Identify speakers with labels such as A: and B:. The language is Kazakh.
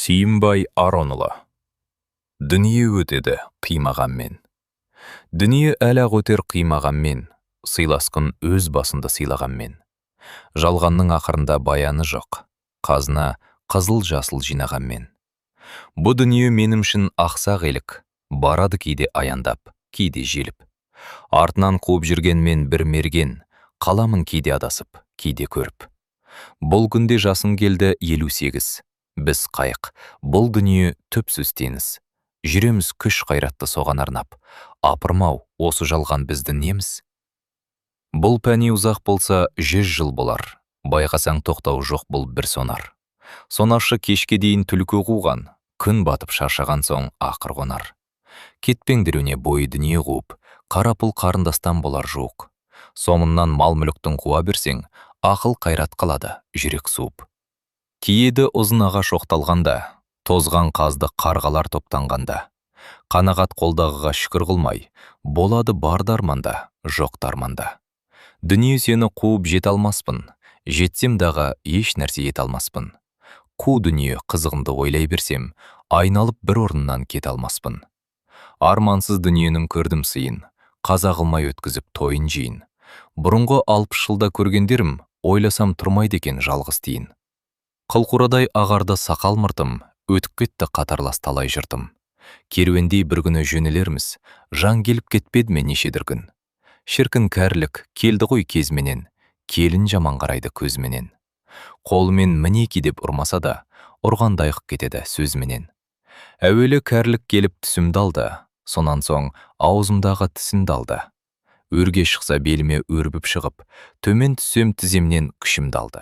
A: Сүйімбай Аронұлы. Дүние өтеді қимағанмен. Дүние әлі-ақ өтер қимағанмен, сыйласқын өз басында сыйлағанмен. Жалғанның ақырында баяны жоқ, қазына қызыл-жасыл жинағанмен. Бұ дүние менімшін ақсақ елік, барады кейде аяндап, кейде желіп. Артынан қуып жүргенмен бір мерген, қаламын кейде адасып, кейде көріп. Бұл күнде жасым келді 58. Біз қайық, бұл дүние түпсіз теңіз. Жүреміз күш қайратты соған арнап. Апырмау, осы жалған бізді неміз? Бұл пәни ұзақ болса 100 жыл болар. Байқасаң тоқтау жоқ бұл бір сонар. Сонашы кешке дейін түлкі қуған, күн батып шаршаған соң ақыр қонар. Кетпеңдер өне бойы дүние қуып, қара пұл қарындастан болар жуық. Соңынан мал-мүліктің қуа берсең, ақыл қайрат қалады, жүрек суып. Киеді ұзын ағаш оқталғанда, тозған қазды қарғалар топтанғанда. Қанағат қолдағыға шүкір қылмай, болады бар дарманда, жоқ дарманда. Дүние сені қуып жет алмаспын, жетсем дағы еш нәрсе ет алмаспын. Қу дүние қызығымды ойлай берсем, айналып бір орнынан кет алмаспын. Армансыз дүниенің көрдім сыйын, қаза қылмай өткізіп тойын жиын. Бұрынғы 60 жылда көргендерім, ойласам тұрмайды екен жалғыз тиын. Қылқурадай ағарды сақал мұртым, өтіп кетті қатарлас талай жыртым. Керуендей бір күні жөнелерміз, жан келіп кетпеді ме нешедір күн. Шіркін кәрілік келді ғой кезменен, келін жаман қарайды көзменен. Қолымен мінеки деп ұрмаса да, ұрғандайық кетеді сөзменен. Әуелі кәрілік келіп түсімді алды, сонан соң аузымдағы тісімді алды. Өрге шықса беліме өрбіп шығып, төмен түссем тіземнен күшімді алды.